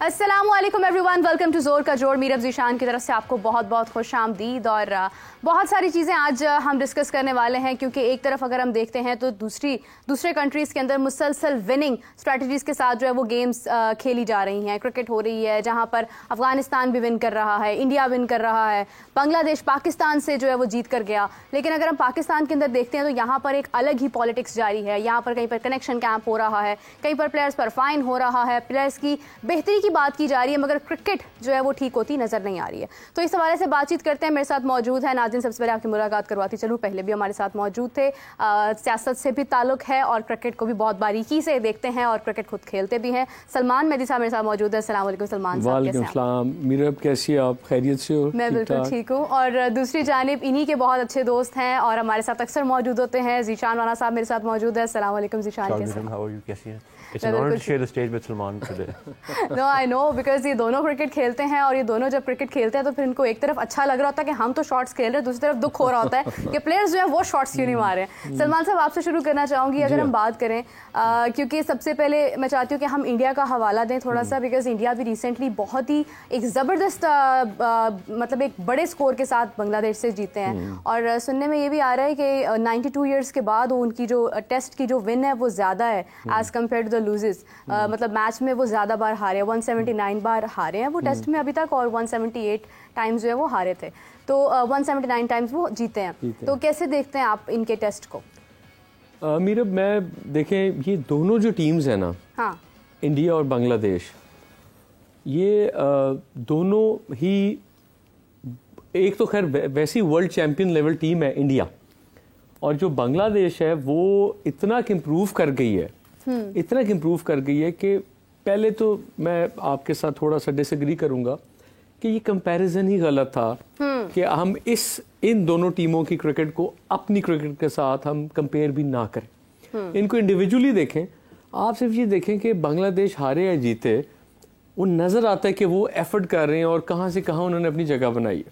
अस्सलामुअलैकुम everyone, welcome to जोर का जोर। मीरब ज़ीशान की तरफ से आपको बहुत बहुत खुश आमदीद। और बहुत सारी चीज़ें आज हम डिस्कस करने वाले हैं, क्योंकि एक तरफ अगर हम देखते हैं तो दूसरे कंट्रीज़ के अंदर मुसलसल विनिंग स्ट्रैटेजीज़ के साथ जो है वो गेम्स खेली जा रही हैं। क्रिकेट हो रही है जहाँ पर अफगानिस्तान भी विन कर रहा है, इंडिया विन कर रहा है, बांग्लादेश पाकिस्तान से जो है वो जीत कर गया। लेकिन अगर हम पाकिस्तान के अंदर देखते हैं तो यहाँ पर एक अलग ही पॉलिटिक्स जारी है। यहाँ पर कहीं पर कनेक्शन कैंप हो रहा है, कहीं पर प्लेयर्स पर फाइन हो रहा है, प्लेयर्स की बेहतरी की बात की जा रही है, मगर क्रिकेट जो है वो ठीक होती नजर नहीं आ रही है। तो इस हवाले से बातचीत करते हैं। मेरे साथ मौजूद है नाज़रीन, सबसे पहले आपकी मुलाकात करवाती चलूँ, पहले भी हमारे साथ मौजूद थे। सियासत से भी ताल्लुक है और क्रिकेट को भी बहुत बारीकी से देखते हैं और क्रिकेट खुद खेलते भी हैं। सलमान मेहदी साहब मेरे साथ मौजूद है। अस्सलाम वालेकुम सलमान साहब, कैसे हैं? मीरब कैसी है आप? खैरियत से हो? मैं बिल्कुल ठीक हूँ। और दूसरी जानिब इन्हीं के बहुत अच्छे दोस्त हैं और हमारे साथ अक्सर मौजूद होते हैं, ज़ीशान राना साहब मेरे साथ मौजूद है। अस्सलाम वालेकुम ज़ीशान, कैसी हैं? It's an honor to share the stage with Salman today. No, I know, because ये दोनों क्रिकेट खेलते हैं और ये दोनों जब क्रिकेट खेलते हैं तो फिर इनको एक तरफ अच्छा लग रहा होता है कि हम तो शॉट्स खेल रहे हैं, दूसरी तरफ दुख हो रहा होता है कि प्लेयर्स जो है वो शॉट्स क्यों नहीं मार रहे हैं। सलमान साहब आपसे शुरू करना चाहूँगी, अगर हम बात करें क्योंकि सबसे पहले मैं चाहती हूँ कि हम इंडिया का हवाला दें थोड़ा सा, बिकॉज इंडिया भी रिसेंटली बहुत ही एक ज़बरदस्त मतलब एक बड़े स्कोर के साथ बांग्लादेश से जीते हैं। और सुनने में ये भी आ रहा है कि 92 ईयर्स के बाद उनकी जो टेस्ट की जो विन है वो ज़्यादा है as compare to the losses. मतलब मैच में वो ज़्यादा बार हारे, 179 बार हारे हैं वो टेस्ट में अभी तक, और 178 टाइम्स जो है वो हारे थे, तो 179 टाइम्स वो जीते हैं। तो कैसे देखते हैं आप इनके टेस्ट को? मीरब, मैं देखें ये दोनों जो टीम्स हैं ना, हाँ, इंडिया और बांग्लादेश, ये दोनों ही एक तो खैर वैसी वर्ल्ड चैम्पियन लेवल टीम है इंडिया, और जो बांग्लादेश है वो इतना इम्प्रूव कर गई है, इतना इम्प्रूव कर गई है कि पहले तो मैं आपके साथ थोड़ा सा डिसएग्री करूंगा कि ये कंपैरिजन ही गलत था कि हम इन दोनों टीमों की क्रिकेट को अपनी क्रिकेट के साथ हम कंपेयर भी ना करें, इनको इंडिविजुअली देखें। आप सिर्फ ये देखें कि बांग्लादेश हारे या जीते, वो नज़र आता है कि वो एफर्ट कर रहे हैं और कहाँ से कहाँ उन्होंने अपनी जगह बनाई है,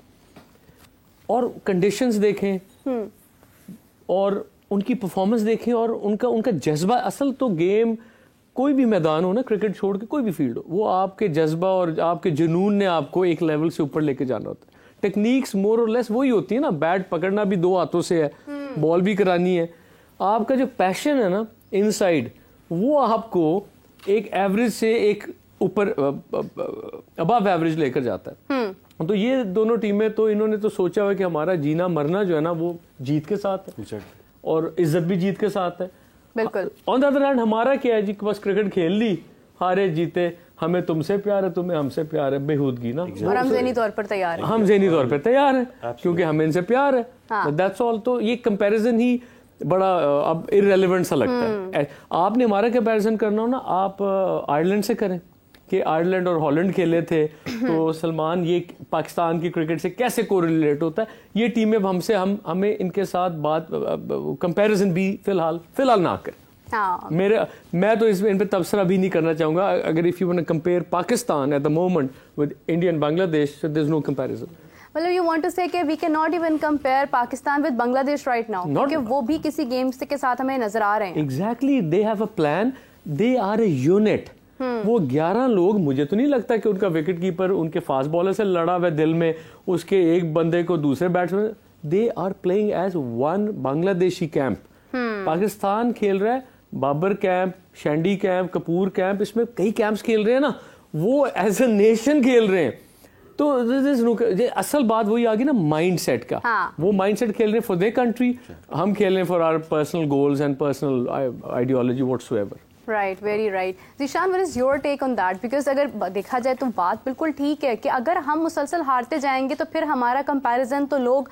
और कंडीशंस देखें और उनकी परफॉर्मेंस देखें और उनका जज्बा। असल तो गेम कोई भी मैदान हो ना, क्रिकेट छोड़ के कोई भी फील्ड हो, वो आपके जज्बा और आपके जुनून ने आपको एक लेवल से ऊपर लेके जाना होता है। टेक्निक्स मोर और लेस वही होती है ना, बैट पकड़ना भी दो हाथों से है, बॉल भी करानी है। आपका जो पैशन है ना इनसाइड, वो आपको एक एवरेज से एक ऊपर अबव एवरेज लेकर जाता है। तो ये दोनों टीमें तो इन्होंने तो सोचा हुआ कि हमारा जीना मरना जो है ना वो जीत के साथ है और इज्जत भी जीत के साथ है। बिल्कुल। ऑन द अदर हैंड हमारा क्या है जी, बस क्रिकेट खेल ली, हारे जीते, हमें तुमसे प्यार है, तुम्हें हमसे प्यार है, बेहूदगी ना। और हम ज़हनी तौर पर तैयार हैं, हम ज़हनी तौर पर तैयार हैं क्योंकि हमें इनसे प्यार है, दैट्स ऑल। तो ये कंपैरिजन ही बड़ा अब इररिलेवेंट सा लगता है। आपने हमारा कंपैरिजन करना हो ना, आप आयरलैंड से करें कि आयरलैंड और हॉलैंड खेले थे, तो सलमान ये पाकिस्तान की क्रिकेट से कैसे कोरिलेट होता है? ये टीमें हमसे हमें इनके साथ बात कंपैरिजन भी फिलहाल ना करें। हाँ। मैं तो इन पे तबसरा भी नहीं करना चाहूंगा। अगर if you want to compare Pakistan at the moment with India and Bangladesh, so there is no comparison. मतलब यू वांट टू से कि we can not even compare Pakistan with Bangladesh right now, क्योंकि वो भी किसी गेम्स के साथ हमें नजर आ रहे हैं। Exactly, they have a plan, they are a unit. वो 11 लोग, मुझे तो नहीं लगता कि उनका विकेट कीपर उनके फास्ट बॉलर से लड़ा हुआ दिल में, उसके एक बंदे को दूसरे batsman, they are playing as one Bangladeshi camp. Pakistan खेल रहा है बाबर कैंप, शैंडी कैंप, कपूर कैंप, इसमें कई कैंप्स खेल रहे हैं ना, वो एज ए नेशन खेल रहे हैं। तो असल बात वही आ गई ना माइंड सेट का। वो माइंड सेट खेल रहे हैं फॉर देयर कंट्री, हम खेल रहे हैं for our personal goals and personal ideology whatsoever. Right, very right. Zeeshan, what is your take on that? Because अगर देखा जाए तो बात बिल्कुल ठीक है कि अगर हम मुसलसल हारते जाएंगे तो फिर हमारा कंपैरिजन तो लोग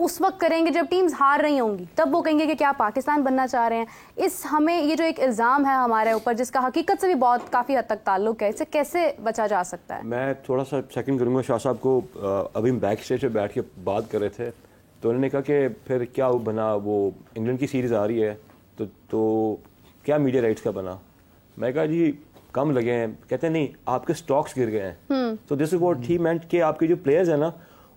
उस वक्त करेंगे जब टीम्स हार रही होंगी, तब वो कहेंगे कि क्या पाकिस्तान बनना चाह रहे हैं। हमें ये जो एक इल्ज़ाम है हमारे ऊपर, जिसका हकीकत से भी बहुत काफ़ी हद तक ताल्लुक है, इससे कैसे बचा जा सकता है? मैं थोड़ा सा सेकंड करूँगा शाह साहब को। अभी बैक स्टेज पर बैठ के बात कर रहे थे तो उन्होंने कहा कि फिर क्या बना, वो इंग्लैंड की सीरीज़ आ रही है तो क्या मीडिया राइट्स का बना? मैं कहा जी कम लगे हैं। कहते हैं नहीं, आपके स्टॉक्स गिर गए हैं। तो दिस इज व्हाट ही मेंट कि आपके जो प्लेयर्स हैं ना,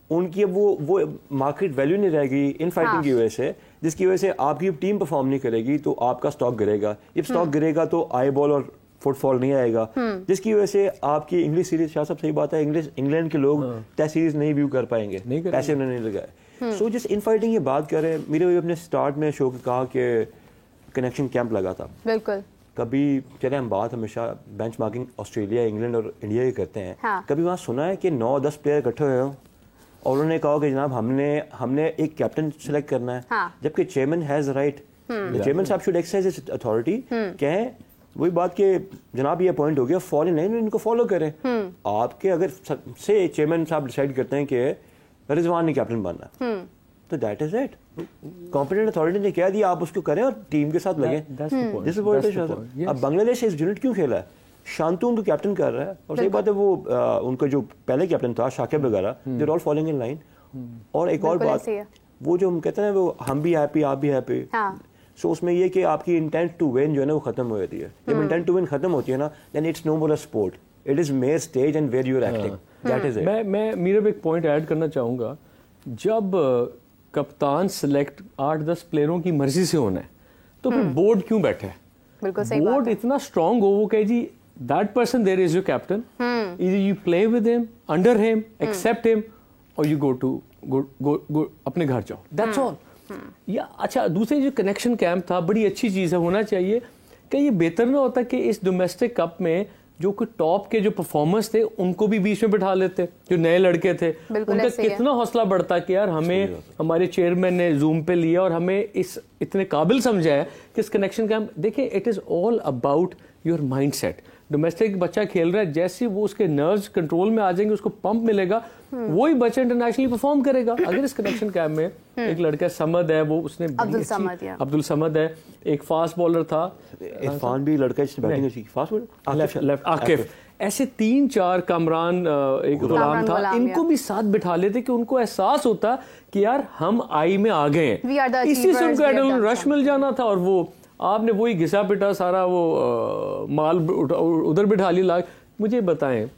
उनकी अब वो मार्केट वैल्यू नहीं रहेगी इन फाइटिंग की वजह से, जिसकी वजह से आपकी टीम परफॉर्म नहीं करेगी तो आपका स्टॉक गिरेगा। जब स्टॉक गिरेगा तो आई बॉल और फुटफॉल नहीं आएगा, जिसकी वजह से आपकी इंग्लिश सीरीज, शाह साहब सही बात है, इंग्लैंड के लोग टेस्ट सीरीज नहीं व्यू कर पाएंगे, पैसे उन्होंने नहीं लगाए। सो जिस इनफाइटिंग की बात करें, मेरे अपने स्टार्ट में शो कहा कि कनेक्शन कैंप लगा था, बिल्कुल कभी चले हम बात हमेशा बेंचमार्किंग ऑस्ट्रेलिया, इंग्लैंड और इंडिया की करते हैं, कभी वहाँ सुना है कि 9-10 प्लेयर इकट्ठे हुए हों और उन्होंने कहा कि जनाब हमने एक कैप्टन सेलेक्ट करना है, जबकि चेयरमैन हैज राइट, चेयरमैन साहब शुड एक्सरसाइज हिज अथॉरिटी, कहें वही बात कि जनाब ये अपॉइंट हो गया, फॉलो नहीं, इनको फॉलो करें। आपके अगर से चेयरमैन साहब डिसाइड करते हैं कि रिजवान ने कैप्टन बनना, तो that is it, competent authority ने कह दिया, आप उसको करें और टीम के साथ लगे। अब बांग्लादेश इस यूनिट क्यों खेला है, शांतु उनको कैप्टन कर रहा है, और सही बात है वो उनका जो पहले कैप्टन था शाकिब वगैरह, they are all following in line. और एक और बात, वो जो हम कहते हैं वो हम भी हैप्पी आप भी हैप्पी, सो उसमें ये कि आपकी इंटेंट टू विन जो है ना वो खत्म हो जाती है। जब इंटेंट टू विन खत्म होती है ना, then it's no more a sport, it is mere stage and where you are acting, that is it. मैं मेरा एक पॉइंट ऐड करना चाहूंगा, जब कप्तान सिलेक्ट 8-10 प्लेयरों की मर्जी से होना है, तो फिर बोर्ड क्यों बैठा है? बिल्कुल सही बोर्ड बात है। इतना स्ट्रांग हो, वो कहे जी that person there is your captain, either you play with him, under him, accept him, or you go अपने घर जाओ, that's all। या अच्छा, दूसरे जो कनेक्शन कैंप था, बड़ी अच्छी चीज है, होना चाहिए कि ये बेहतर ना होता कि इस डोमेस्टिक कप में जो कोई टॉप के जो परफॉर्मर्स थे उनको भी बीच में बिठा लेते, जो नए लड़के थे, उनका कितना हौसला बढ़ता कि यार हमें हमारे चेयरमैन ने जूम पे लिया और हमें इस इतने काबिल समझा है कि इस कनेक्शन कैंप, देखिए it is all about your mindset. Domestic बच्चा खेल रहा है, जैसे वो उसके नर्व्स कंट्रोल में आ जाएंगे, उसको पंप मिलेगा, वही बच्चा इंटरनेशनली परफॉर्म करेगा। अगर इस कनेक्शन कैंप में एक लड़का समद है, वो उसने अब्दुल समद है, एक फास्ट बॉलर था, इरफान भी लड़का फास्ट बॉलर, आकिफ, ऐसे 3-4 कामरान, एक गुलाम था, इनको भी साथ बिठा लेते कि उनको एहसास होता कि यार हम आई में आ गए हैं, इसी से उनको रश मिल जाना था। और वो आपने वही घिसा पिटा सारा वो माल उधर बिठा लिया। मुझे बताएं,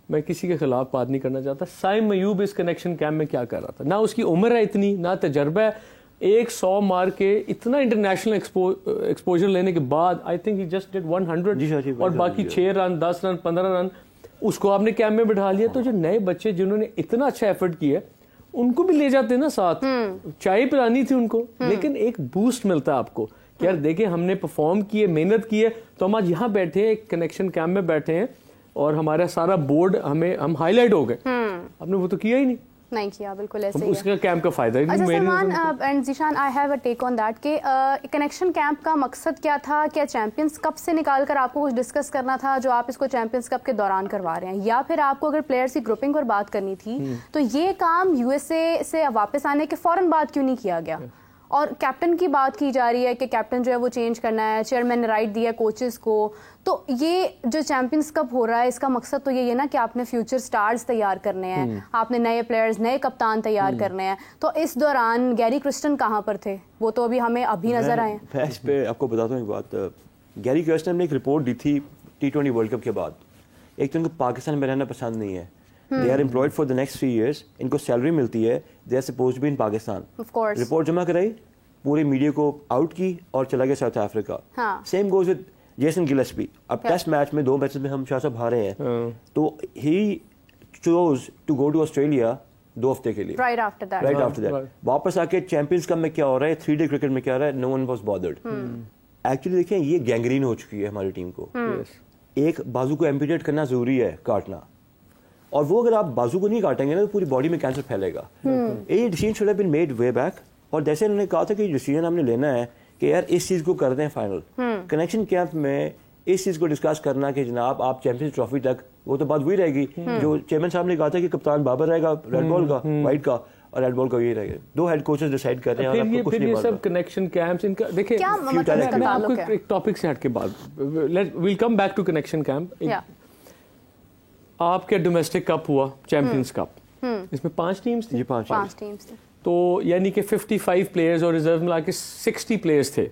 मैं किसी के खिलाफ बात नहीं करना चाहता, साइम मयूब इस कनेक्शन कैंप में क्या कर रहा था? ना उसकी उम्र है इतनी, ना तजर्बा है, 100 मार के इतना इंटरनेशनल एक्सपोजर लेने के बाद I think he just did 100 और बाकी 6 रन 10 रन 15 रन उसको आपने कैंप में बिठा लिया। तो जो नए बच्चे जिन्होंने इतना अच्छा एफर्ट किया उनको भी ले जाते ना साथ, चाय पिलानी थी उनको, लेकिन एक बूस्ट मिलता है आपको कि यार देखिए हमने परफॉर्म किए, मेहनत की है, तो हम आज यहाँ बैठे हैं, एक कनेक्शन कैंप में बैठे हैं और हमारा सारा बोर्ड हम हाईलाइट हो गए। आपने वो तो किया ही नहीं किया, बिल्कुल ऐसे ही उसका कैंप का फायदा। अच्छा Salman and Zeeshan, I have a take on that कि कनेक्शन कैंप का मकसद क्या था? क्या चैंपियंस कप से निकाल कर आपको कुछ डिस्कस करना था जो आप इसको चैंपियंस कप के दौरान करवा रहे हैं, या फिर आपको अगर प्लेयर्स की ग्रुपिंग पर बात करनी थी तो ये काम यूएसए से वापस आने के फौरन बाद क्यों नहीं किया गया? और कैप्टन की बात की जा रही है कि कैप्टन जो है वो चेंज करना है, चेयरमैन ने राइट दिया कोचेस को, तो ये जो चैंपियंस कप हो रहा है इसका मकसद तो यही है ना कि आपने फ्यूचर स्टार्स तैयार करने हैं, आपने नए प्लेयर्स, नए कप्तान तैयार करने हैं। तो इस दौरान गैरी क्रिस्टन कहाँ पर थे? वो तो अभी नजर आए। मैं इस पे आपको बताता हूँ एक बात, गैरी क्रिस्टन ने एक रिपोर्ट दी थी T20 वर्ल्ड कप के बाद, एक तो उनको पाकिस्तान में रहना पसंद नहीं है, they are employed for the next 3 years, इनको सैलरी मिलती है, they are supposed to be in Pakistan. Report जमा कराई, पूरी मीडिया को आउट की और चला गया south Africa. Same goes with Jason Gillespie. अब टेस्ट मैच में 2 मैचेस में हम शाह साहब हारे हैं, तो he chose to go to Australia 2 हफ्ते के लिए, राइट आफ्टर दैट वापस आके चैंपियंस कप में क्या हो रहा है, 3-day क्रिकेट में क्या हो रहा है, no one was bothered. Actually देखिए ये गैंग्रीन हो चुकी है हमारी टीम को। एक बाजू को एम्पुटेट करना जरूरी है, काटना, और वो अगर आप बाजू को नहीं काटेंगे ना तो पूरी बॉडी में कैंसर फैलेगा। ये decision should have been made way back, और जैसे उन्होंने कहा था कि डिसीजन हमने लेना है कि यार इस चीज को करते हैं फाइनल। कनेक्शन कैंप में इस चीज को डिस्कस करना कि जनाब आप चैंपियंस ट्रॉफी तक, वो तो बात वही रहेगी जो चेयरमैन साहब ने कहा था कि कप्तान बाबर रहेगा रेड बॉल का, वाइट का, और रेड बॉल का यही रहेगा। 2 हेड कोचेस डिसाइड कर रहे हैं और आपको कुछ नहीं सब कनेक्शन कैंप्स इनका देखिए। मैं आपको एक टॉपिक से हट के बात, will come back to connection camp. आपके डोमेस्टिक कप हुआ, चैंपियंस कप, इसमें 5 टीम्स थी, 5 टीम्स थी, तो यानी कि 55 प्लेयर्स और रिजर्व मिला के 60 प्लेयर्स थे।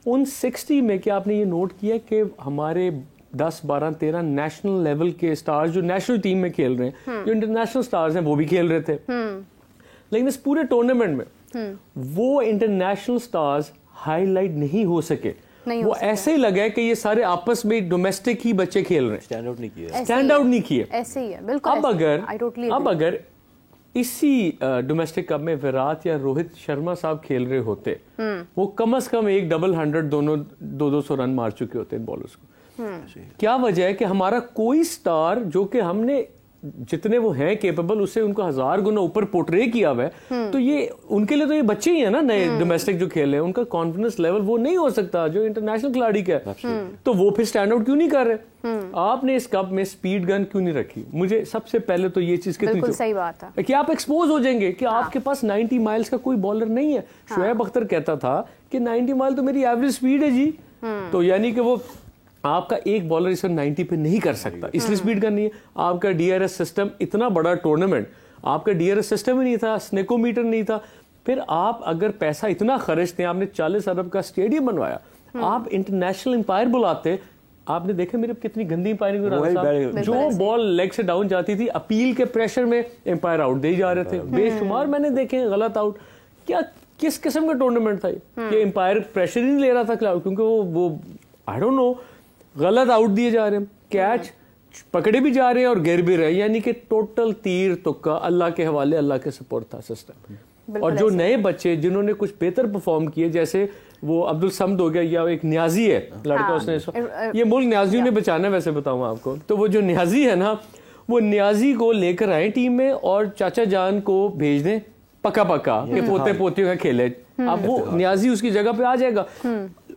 उन 60 में क्या आपने ये नोट किया कि हमारे 10, 12, 13 नेशनल लेवल के स्टार्स जो नेशनल टीम में खेल रहे हैं, जो इंटरनेशनल स्टार्स हैं वो भी खेल रहे थे, लेकिन इस पूरे टूर्नामेंट में वो इंटरनेशनल स्टार्स हाईलाइट नहीं हो सके। नहीं वो ऐसे ही लगा है कि ये सारे आपस में डोमेस्टिक ही बच्चे खेल रहे हैं, स्टैंड आउट नहीं किया, स्टैंड आउट नहीं किए। ऐसे ही है बिल्कुल। अब अगर इसी डोमेस्टिक कप में विराट या रोहित शर्मा साहब खेल रहे होते, वो कम से कम एक डबल 100 दोनों 200 रन मार चुके होते इन बॉलर्स को। क्या वजह है कि हमारा कोई स्टार जो कि हमने जितने वो हैं केपेबल उससे उनको 1000 गुना ऊपर पोर्ट्रे किया हुआ है, तो ये उनके लिए तो ये बच्चे ही है ना नए डोमेस्टिक जो खेल रहे हैं, उनका कॉन्फिडेंस लेवल वो नहीं हो सकता जो इंटरनेशनल खिलाड़ी का है। तो वो फिर स्टैंड आउट क्यों नहीं कर रहे? आपने इस कप में स्पीड गन क्यों नहीं रखी? मुझे सबसे पहले तो ये चीज कितनी सही बात है कि आप एक्सपोज हो जाएंगे कि आपके पास 90 माइल्स का कोई बॉलर नहीं है। शोएब अख्तर कहता था कि 90 माइल तो मेरी एवरेज स्पीड है जी, तो यानी कि वो आपका एक बॉलर इस 90 पे नहीं कर सकता, इसलिए स्पीड करनी है। आपका डीआरएस सिस्टम इतना बड़ा टूर्नामेंट, आपका डीआरएस सिस्टम ही नहीं था, स्नेकोमीटर नहीं था। फिर आप अगर पैसा इतना खर्चते हैं, आपने 40 अरब का स्टेडियम बनवाया, आप इंटरनेशनल एम्पायर बुलाते, आपने देखा मेरे कितनी गंदी एम्पायरिंग, जो बॉल लेग से डाउन जाती थी अपील के प्रेशर में एम्पायर आउट दे जा रहे थे, बेशुमार मैंने देखे गलत आउट। क्या किस किस्म का टूर्नामेंट था ये? एम्पायर प्रेशर ही नहीं ले रहा था क्योंकि वो आई डोंट नो गलत आउट दिए जा रहे हैं, कैच पकड़े भी जा रहे हैं और गिर भी रहे हैं, यानी कि टोटल तीर तुक्का अल्लाह के हवाले, अल्लाह के सपोर्ट था सिस्टम। और जो नए बच्चे जिन्होंने कुछ बेहतर परफॉर्म किए, जैसे वो अब्दुल समद हो गया या एक न्याजी है लड़का, उसने ये मुल्क न्याजियों ने बचाना है वैसे बताऊं आपको, तो वो जो न्याजी है ना, वो न्याजी को लेकर आए टीम में और चाचा जान को भेज दें पक्का के पोते पोतियों का खेले। अब वो न्याजी उसकी जगह पे आ जाएगा,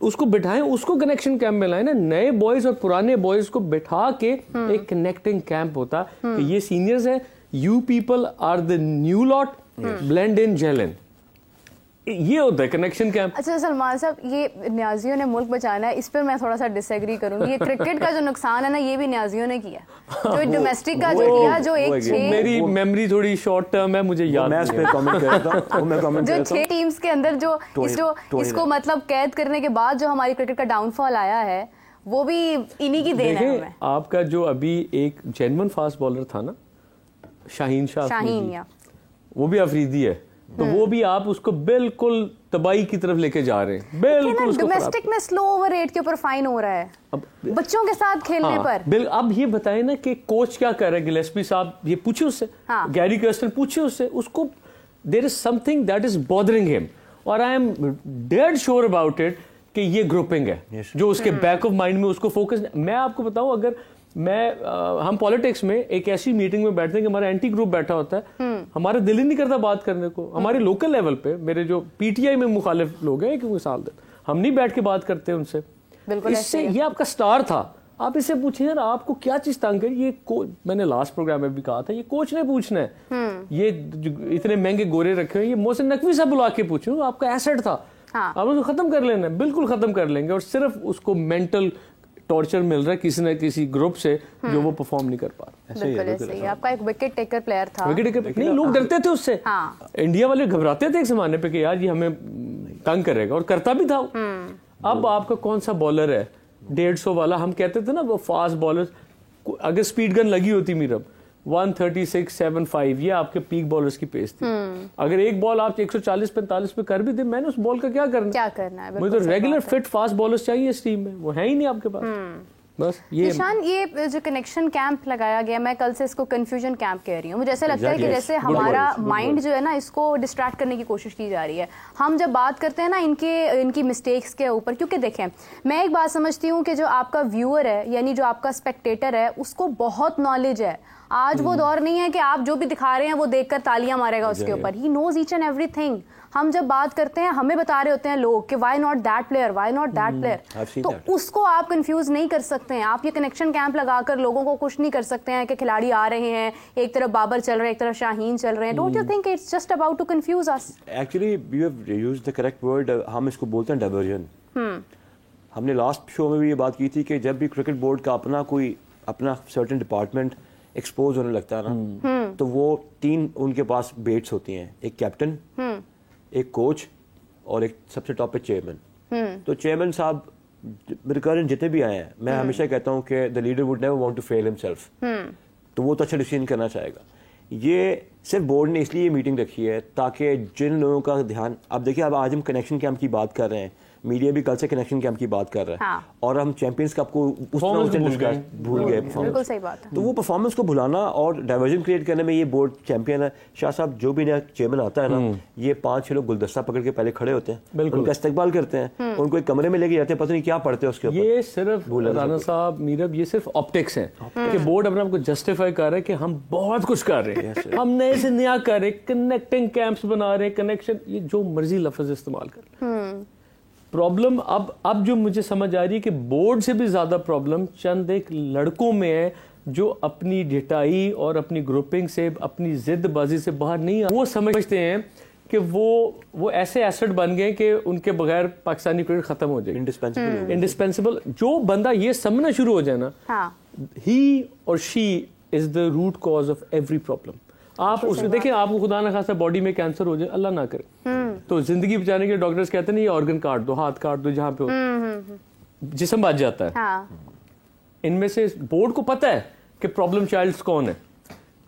उसको बिठाएं, उसको कनेक्शन कैंप में लाए ना, नए बॉयज और पुराने बॉयज को बिठा के एक कनेक्टिंग कैंप होता कि ये सीनियर्स हैं, you people are the new lot, blend in gel in, ये होता है कनेक्शन कैंप। अच्छा सलमान साहब, ये न्याजियों ने मुल्क बचाना है, इस पर मैं थोड़ा सा डिसएग्री करूंगी। ये क्रिकेट का जो नुकसान है ना, ये भी न्याजियों ने किया, जो डोमेस्टिक का जो किया, जो एक 6 मेरी मेमोरी थोड़ी शॉर्ट टर्म है, मुझे याद मैच पे कमेंट करता हूं, जो 6 टीम्स के अंदर जो इसको मतलब कैद करने के बाद जो हमारी क्रिकेट का डाउनफॉल आया है, वो भी इन्हीं की देन है हमें। आपका जो अभी एक जेन्युइन फास्ट बॉलर था ना, शाहीन या वो भी अफरीदी है, तो वो भी आप उसको बिल्कुल तबाही की तरफ लेके जा रहे हैं, बिल्कुल। डोमेस्टिक में स्लो ओवर रेट के ऊपर फाइन हो रहा है अब बच्चों के साथ खेलने पर। अब ये बताएं ना कि कोच क्या कर रहे हैं, गिलेस्पी साहब, ये पूछे उससे, गैरी कर्स्टन पूछे उससे, उसको there is something that is bothering him, और I am dead sure about it कि ये ग्रुपिंग है जो उसके बैक ऑफ माइंड में उसको फोकस। मैं आपको बताऊं, अगर हम पॉलिटिक्स में एक ऐसी मीटिंग में बैठते हैं कि हमारा एंटी ग्रुप बैठा होता है, हमारा दिल ही नहीं करता बात करने को। हमारे लोकल लेवल पे मेरे जो पीटीआई में मुखालिफ लोग हैं, क्योंकि साल दिन हम नहीं बैठ के बात करते उनसे। इससे ये आपका स्टार था, आप इससे पूछे यार आपको क्या चीज तंग है, ये मैंने लास्ट प्रोग्राम में भी कहा था, ये कोच ने पूछना है। ये इतने महंगे गोरे रखे हुए, ये मोहसिन नकवी साहब बुला के पूछो, आपका एसेट था, आप उसको खत्म कर लेना, बिल्कुल खत्म कर लेंगे। और सिर्फ उसको मेंटल टॉर्चर मिल रहा है किसी न किसी ग्रुप से जो वो परफॉर्म नहीं कर पा रहा। बिल्कुल ऐसे ही। आपका एक विकेट टेकर प्लेयर था, विकेट टेकर नहीं, लोग डरते थे उससे। इंडिया वाले घबराते थे एक जमाने पे कि यार ये हमें तंग करेगा, और करता भी था। अब आपका कौन सा बॉलर है 150 वाला, हम कहते थे ना वो फास्ट बॉलर, अगर स्पीड गन लगी होती मीरब 136-75, ये आपके पीक बॉलर्स की पेस थी। अगर एक बॉल आप 140-45 पे कर भी दे, मैंने उस बॉल का क्या करना है? मुझे तो रेगुलर फिट फास्ट बॉलर्स चाहिए इस टीम में, वो है ही नहीं आपके पास। बस ये निशान, ये जो कनेक्शन कैंप लगाया गया, मैं कल से इसको कंफ्यूजन कैंप कह रही हूँ। मुझे ऐसा लगता है कि जैसे हमारा माइंड जो है ना, इसको डिस्ट्रैक्ट करने की कोशिश की जा रही है। हम जब बात करते हैं ना इनकी मिस्टेक्स के ऊपर, क्योंकि देखें, मैं एक बात समझती हूँ कि जो आपका व्यूअर है, यानी जो आपका स्पेक्टेटर है, उसको बहुत नॉलेज है। आज वो दौर नहीं है कि आप जो भी दिखा रहे हैं वो देखकर तालियां मारेगा उसके ऊपर। He knows each and everything. हम जब बात करते हैं, हमें बता रहे होते हैं लोग कि why not that player, why not that player, तो उसको आप कंफ्यूज नहीं कर सकते हैं। आप ये कनेक्शन कैंप लगाकर लोगों को खुश नहीं कर सकते हैं कि खिलाड़ी आ रहे हैं, एक तरफ बाबर चल रहे हैं, एक तरफ शाहीन चल रहे हैं। Don't you think it's just about to confuse us? Actually you have used the correct word, हम इसको बोलते हैं डाइवर्जन। हमने लास्ट शो में भी ये बात की थी कि जब भी क्रिकेट बोर्ड का अपना सर्टेन डिपार्टमेंट एक्सपोज होने लगता है ना, तो वो 3 उनके पास बेट्स होती हैं, एक कैप्टन, एक कोच और एक सबसे टॉप पे चेयरमैन। तो चेयरमैन साहब रिकरेंट जितने भी आए हैं, मैं हमेशा कहता हूँ कि the leader would never want to fail himself, तो वो तो अच्छा डिसीजन करना चाहेगा। ये सिर्फ बोर्ड ने इसलिए मीटिंग रखी है ताकि जिन लोगों का ध्यान, अब देखिए, अब आज हम कनेक्शन कैंप की बात कर रहे हैं, मीडिया भी कल से कनेक्शन कैंप की बात कर रहा है। हाँ। और हम चैंपियंस कप को उस Performance तरह भूल गए बिल्कुल सही बात है। तो वो परफॉर्मेंस को भुलाना और डाइवर्जन क्रिएट करने में ये बोर्ड चैंपियन है। शाह साहब जो भी नया चेयरमैन आता है ना, ये 5-6 लोग गुलदस्ता पकड़ के पहले खड़े होते हैं, उनका इस्तकबाल करते हैं, उनको एक कमरे में लेके जाते हैं, पता नहीं क्या पढ़ते हैं उसके ऊपर। ये सिर्फ राना साहब, मीरब, ये सिर्फ ऑप्टिक्स है कि बोर्ड अपने आप को जस्टिफाई कर रहा है कि हम बहुत कुछ कर रहे हैं, हम नए से नया कर रहे हैं, कनेक्टिंग कैंप्स बना रहे हैं, कनेक्शन, ये जो मर्जी लफ्ज इस्तेमाल कर रहे हैं। प्रॉब्लम अब जो मुझे समझ आ रही है कि बोर्ड से भी ज्यादा प्रॉब्लम चंद एक लड़कों में है जो अपनी ढिठाई और अपनी ग्रुपिंग से, अपनी जिदबाजी से बाहर नहीं आ। वो समझते हैं कि वो ऐसे एसेट बन गए कि उनके बगैर पाकिस्तानी क्रिकेट खत्म हो जाएगी। इंडिस्पेंसिबल जो बंदा ये समझना शुरू हो जाए ना, ही और she is the root cause of every problem. आप उसमें देखें, आपको खुदा ना खासा बॉडी में कैंसर हो जाए, अल्लाह ना करे, तो जिंदगी बचाने के डॉक्टर्स कहते हैं ये ऑर्गन काट दो, हाथ काट दो, जहां पे हो जिस्म बच जाता है। इनमें से बोर्ड को पता है कि प्रॉब्लम चाइल्ड्स कौन है,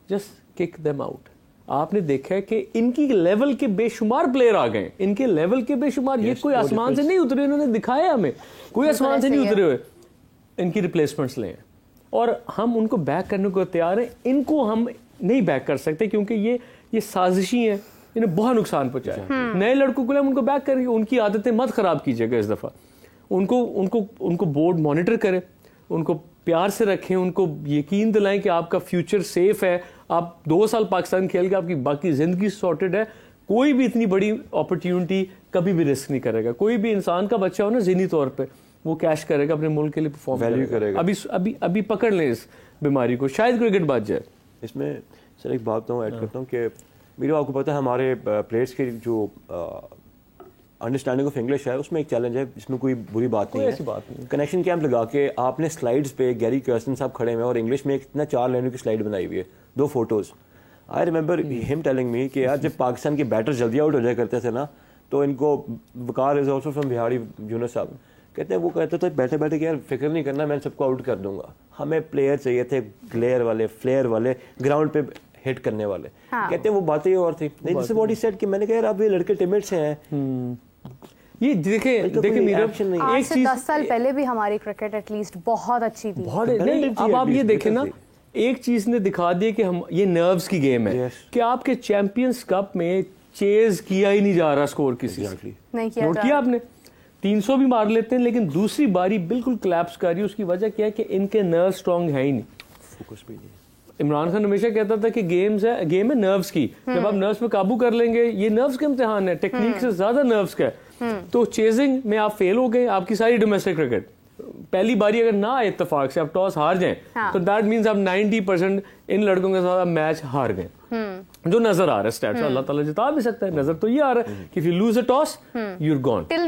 जस्ट किक देम आउट। आपने देखा है कि इनकी लेवल के बेशुमार प्लेयर आ गए, इनके लेवल के बेशुमार, ये कोई आसमान से नहीं उतरे, इन्होंने दिखाया हमें, कोई आसमान से नहीं उतरे हुए, इनकी रिप्लेसमेंट्स लें और हम उनको बैक करने को तैयार हैं। इनको हम नहीं बैक कर सकते क्योंकि ये साजिशी हैं, इन्हें बहुत नुकसान पहुंचाया। नए लड़कों को हम उनको बैक करेंगे, उनकी आदतें मत खराब कीजिएगा इस दफा। उनको बोर्ड मॉनिटर करे, उनको प्यार से रखें, उनको यकीन दिलाएं कि आपका फ्यूचर सेफ है, आप 2 साल पाकिस्तान खेल के आपकी बाकी जिंदगी सॉर्टेड है। कोई भी इतनी बड़ी अपॉर्चुनिटी कभी भी रिस्क नहीं करेगा। कोई भी इंसान का बच्चा हो ना, ज़हनी तौर पे वो कैश करेगा, अपने मुल्क के लिए परफॉर्म करेगा। अभी पकड़ लें इस बीमारी को, शायद क्रिकेट बच जाए। इसमें सर एक बात तो ऐड करता हूँ कि मेरे आपको पता है हमारे प्लेयर्स के जो अंडरस्टैंडिंग ऑफ इंग्लिश है उसमें एक चैलेंज है, इसमें कोई बुरी बात नहीं है। कनेक्शन कैंप लगा के आपने स्लाइड्स पे गैरी कर्स्टन साहब खड़े हैं और इंग्लिश में इतना 4 लाइनों की स्लाइड बनाई हुई है, 2 photos. I remember him telling me कि यार जब पाकिस्तान के बैटर्स जल्दी आउट हो जाया करते थे ना, तो इनको वकार इज ऑल्सो फ्रॉम बिहारी यूनुस साहब कहते हैं, वो कहते थे बैठे बैठे कि यार फिक्र नहीं करना, मैं सबको आउट कर दूंगा। हमें प्लेयर चाहिए थे ग्लेयर वाले, फ्लेयर वाले, ग्राउंड पे हिट करने वाले। कहते हैं वो बातें और थी नहीं, this is what he said कि मैंने कहा यार अब ये लड़के टिमिड से हैं। ये देखे मीरब, एक चीज 10 साल पहले भी हमारी क्रिकेट एटलीस्ट बहुत अच्छी थी। नहीं, अब आप ये देखें ना, एक चीज ने दिखा दी कि हम ये नर्व्स की गेम है कि आपके चैंपियंस कप में चेज किया ही नहीं जा रहा स्कोर किसी नहीं किया। नोट किया आपने, 300 भी मार लेते हैं लेकिन दूसरी बारी बिल्कुल क्लैप्स कर रही है। उसकी वजह क्या है कि इनके नर्व स्ट्रांग है ही नहीं, फोकस भी नहीं। इमरान खान हमेशा कहता था कि गेम है नर्व्स की, जब आप नर्व्स पे काबू कर लेंगे, ये नर्व्स का इम्तिहान है, टेक्निक से ज्यादा नर्व्स का है। तो चेजिंग में आप फेल हो गए, आपकी सारी डोमेस्टिक क्रिकेट पहली बारी अगर ना आए इत्तेफाक से आप टॉस हार जाएं, तो दैट मींस आप 90% इन लड़कों के साथ मैच हार गए। जो नजर आ रहा है स्टैट्स, अल्लाह ताला जिता भी सकता है, नजर तो ये आ रहा है कि if you lose a toss you are gone. Till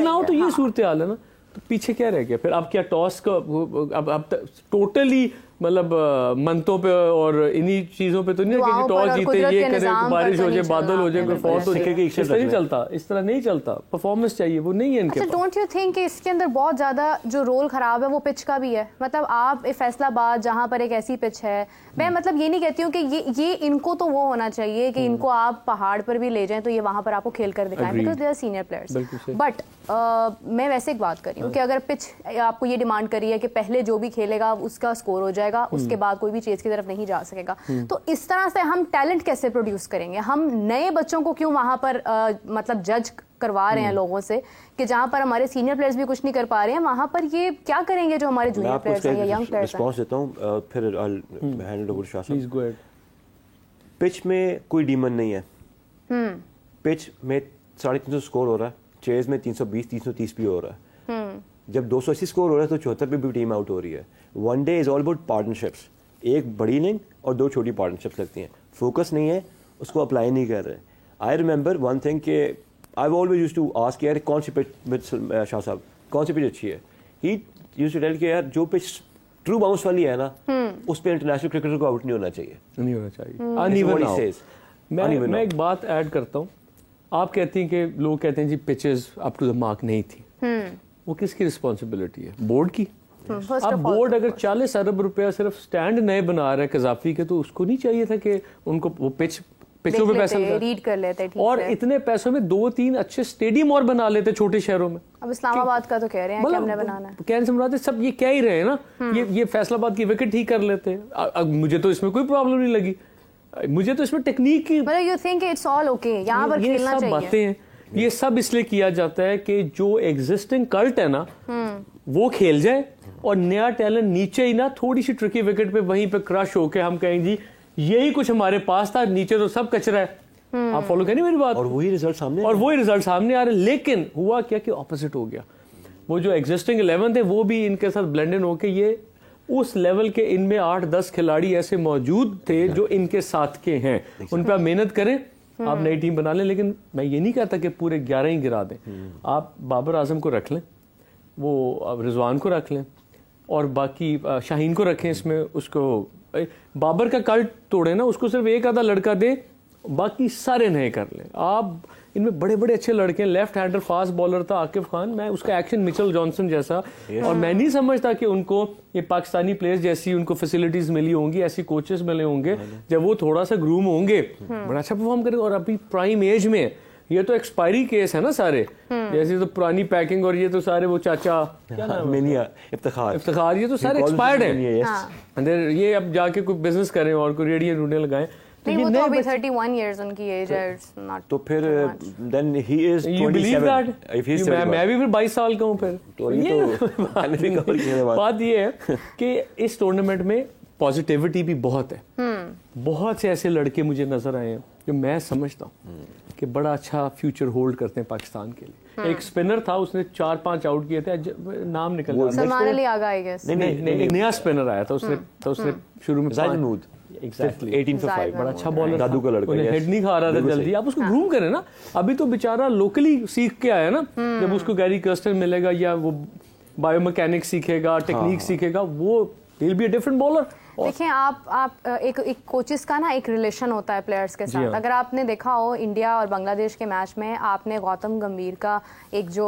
now तो ये सूरत हाल है ना, तो पीछे क्या रह गया फिर? आप क्या टॉस का अब टोटली मतलब मंतों पे और इन्हीं चीजों पे तो नहीं कि टॉस जीते, ये करे, बारिश हो जाए, बादल हो जाए, कोई फौत हो जाए, इस तरह नहीं चलता, इस तरह नहीं चलता। परफॉर्मेंस चाहिए, वो नहीं है इनके पास। डोंट यू थिंक कि इसके अंदर बहुत ज्यादा जो रोल खराब है वो पिच का भी है? मतलब आप फैसलाबाद जहां पर एक ऐसी पिच है, मैं मतलब ये नहीं कहती हूँ कि ये इनको तो वो होना चाहिए कि इनको आप पहाड़ पर भी ले जाएं तो ये वहां पर आपको खेल कर दिखाएं, because they are senior players. But मैं वैसे एक बात कर रही हूँ कि अगर पिच आपको ये डिमांड करी है कि पहले जो भी खेलेगा उसका स्कोर हो जाएगा, उसके बाद कोई भी चीज की तरफ नहीं जा सकेगा, तो इस तरह से हम टैलेंट कैसे प्रोड्यूस करेंगे? हम नए बच्चों को क्यों वहां पर मतलब जज करवा रहे हैं लोगों से कि जहां पर हमारे सीनियर प्लेयर्स भी कुछ नहीं कर पा रहे हैं, वहां पर ये क्या करेंगे जो हमारे जूनियर प्लेयर्स हैं या यंग प्लेयर्स हैं? रिस्पांस देता हूं, फिर हैंड ओवर शाह साहब। Please go ahead. पिच में कोई डीमन नहीं है। पिच में 350 स्कोर हो रहा है, चेज में 320 330 भी हो रहा है। जब 280 स्कोर हो रहा है तो 74 पे भी टीम आउट हो रही है। One day is all about partnerships, एक बड़ी इनिंग और 2 छोटी पार्टनरशिप्स लगती हैं। फोकस नहीं है, उसको अप्लाई नहीं कर रहे। आई रिमेंबर वन थिंग कि I always used to ask यार कौन सी पिच शाह साहब कौन सी पिच अच्छी है? ही यूज्ड टू टेल कि यार जो पिच ट्रू बाउंस वाली है ना, उस पे इंटरनेशनल क्रिकेटर को आउट नहीं होना चाहिए, नहीं होना चाहिए। मैं एक बात ऐड करता हूँ, आप कहती हैं कि लोग कहते हैं जी pitches up to the mark नहीं थी, वो किसकी रिस्पॉन्सिबिलिटी है? बोर्ड की। अब बोर्ड अगर 40 अरब रुपया सिर्फ स्टैंड नए बना रहा है कजाफी के, तो उसको नहीं चाहिए था कि उनको वो पिच पिचों पे पैसा रीड कर लेते और इतने पैसों में 2-3 अच्छे स्टेडियम और बना लेते छोटे शहरों में। अब इस्लामाबाद का तो कह रहे हैं कि हमने बनाना है, कहने से मुराद सब ये क्या ही रहे हैं ना, ये फैसलाबाद की विकेट ठीक कर लेते हैं। मुझे तो इसमें कोई प्रॉब्लम नहीं लगी, मुझे तो इसमें टेक्निक की मतलब you think it's all okay, यहाँ पर खेलना चाहिए। बातें हैं, ये सब इसलिए किया जाता है कि जो एग्जिस्टिंग कल्ट है ना वो खेल जाए और नया टैलेंट नीचे ही ना थोड़ी सी ट्रिकी विकेट पे वहीं पे क्रश होके हम कहें जी यही कुछ हमारे पास था, नीचे तो सब कचरा है। आप फॉलो करें मेरी बात, और वही रिजल्ट सामने आ रहे। लेकिन हुआ क्या कि ऑपोजिट हो गया, वो जो एग्जिस्टिंग 11 थे वो भी इनके साथ ब्लेंड इन होके ये उस लेवल के, इनमें 8-10 खिलाड़ी ऐसे मौजूद थे जो इनके साथ के हैं, उन पर आप मेहनत करें, आप नई टीम बना लें। लेकिन मैं ये नहीं कहता कि पूरे 11 ही गिरा दें, आप बाबर आजम को रख लें, वो रिजवान को रख लें और बाकी शाहीन को रखें इसमें, उसको बाबर का कल्ट तोड़े ना, उसको सिर्फ एक आधा लड़का दे, बाकी सारे नए कर लें। आप इनमें बड़े बड़े अच्छे लड़के हैं, लेफ्ट हैंडर फास्ट बॉलर था आकिब खान, मैं उसका एक्शन मिचेल जॉनसन जैसा, और मैं नहीं समझता कि उनको ये पाकिस्तानी प्लेयर्स जैसी उनको फैसिलिटीज मिली होंगी, ऐसी कोचेस मिले होंगे, जब वो थोड़ा सा ग्रूम होंगे बड़ा अच्छा परफॉर्म करेंगे। और अभी प्राइम एज में ये तो एक्सपायरी केस है ना सारे, जैसे तो पुरानी पैकिंग, और ये तो सारे वो चाचा क्या नाम है, इफ्तिखार, ये तो सारे एक्सपायर्ड है। ये अब जाके कोई बिजनेस करें और कोई रेडियो ढूंढने लगाएं, नहीं, वो तो अभी 31 इयर्स उनकी एज है, इट्स नॉट। तो फिर then he is 27 if he is, मैं भी फिर 22 साल का हूं फिर। तो ये तो बात ये है कि इस टूर्नामेंट में पॉजिटिविटी भी बहुत है, बहुत से ऐसे लड़के मुझे नजर आए हैं जो मैं समझता हूँ कि बड़ा अच्छा फ्यूचर होल्ड करते हैं पाकिस्तान के लिए। एक स्पिनर था, उसने 4-5 आउट किए थे, नाम निकल गया, सलमान अली आगा आई गेस। नहीं, एक नया स्पिनर आया था, उसने शुरू में Exactly. 18 for 5 बड़ा अच्छा बॉलर, दादू का लड़का, हेड नहीं खा रहा था जल्दी। आप उसको ग्रूम करें ना, अभी तो बेचारा लोकली सीख के आया ना, जब उसको गैरी कर्स्टन मिलेगा या वो बायोमैकेनिक्स सीखेगा, टेक्निक सीखेगा, वो will be a different bowler. देखिए आप एक कोचेस का ना एक रिलेशन होता है प्लेयर्स के साथ। अगर आपने देखा हो इंडिया और बांग्लादेश के मैच में, आपने गौतम गंभीर का एक जो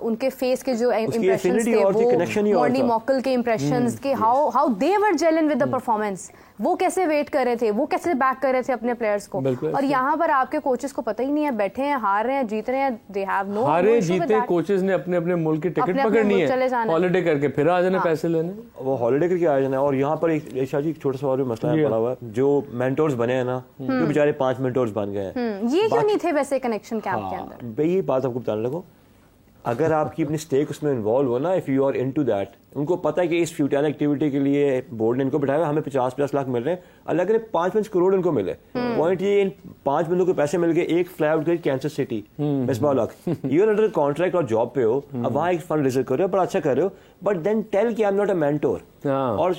उनके फेस के जो इंप्रेशंस थे, वो मॉर्नी मॉकल के इंप्रेशंस के, how they were gelling with the performance, वो कैसे वेट कर रहे थे, वो कैसे बैक कर रहे थे अपने प्लेयर्स को। और यहाँ पर आपके कोचेस को पता ही नहीं है, बैठे हैं, हार रहे हैं, जीत रहे हैं, दे हैव नो, हारे जीते कोचेस ने अपने अपने मुल्क की टिकट पकड़नी है, हॉलिडे करके फिर आ जाना, पैसे लेने, वो हॉलिडे करके आ जाना। और यहाँ पर एक शाह जी छोटा सा और भी मसला पड़ा हुआ है, जो मेंटोर्स बने हैं ना, जो बेचारे 5 मेंटोर्स बन गए हैं, ये क्यों नहीं थे वैसे कनेक्शन कैंप के अंदर? भाई ये बात आपको बताने लगो, अगर आपकी अपनी स्टेक उसमें इन्वॉल्व हो ना, if you are into that, उनको पता है कि इस फ्यूटाइल एक्टिविटी के लिए बोर्ड ने इनको बिठाया, हमें 50-50 लाख मिल रहे हैं, अल्लाह करे 5-5 करोड़ इनको मिले। पॉइंट ये, इन 5 बंदों को पैसे मिल गए, एक फ्लाई आउट गई कैंसर सिटी, मिसबाह हक, यू आर अंडर कॉन्ट्रैक्ट और जॉब पे हो, अब वहाँ एक फंड रिजर्व कर रहे हो, बड़ा अच्छा कर रहे हो, बट देन टेल कि I am not a mentor. और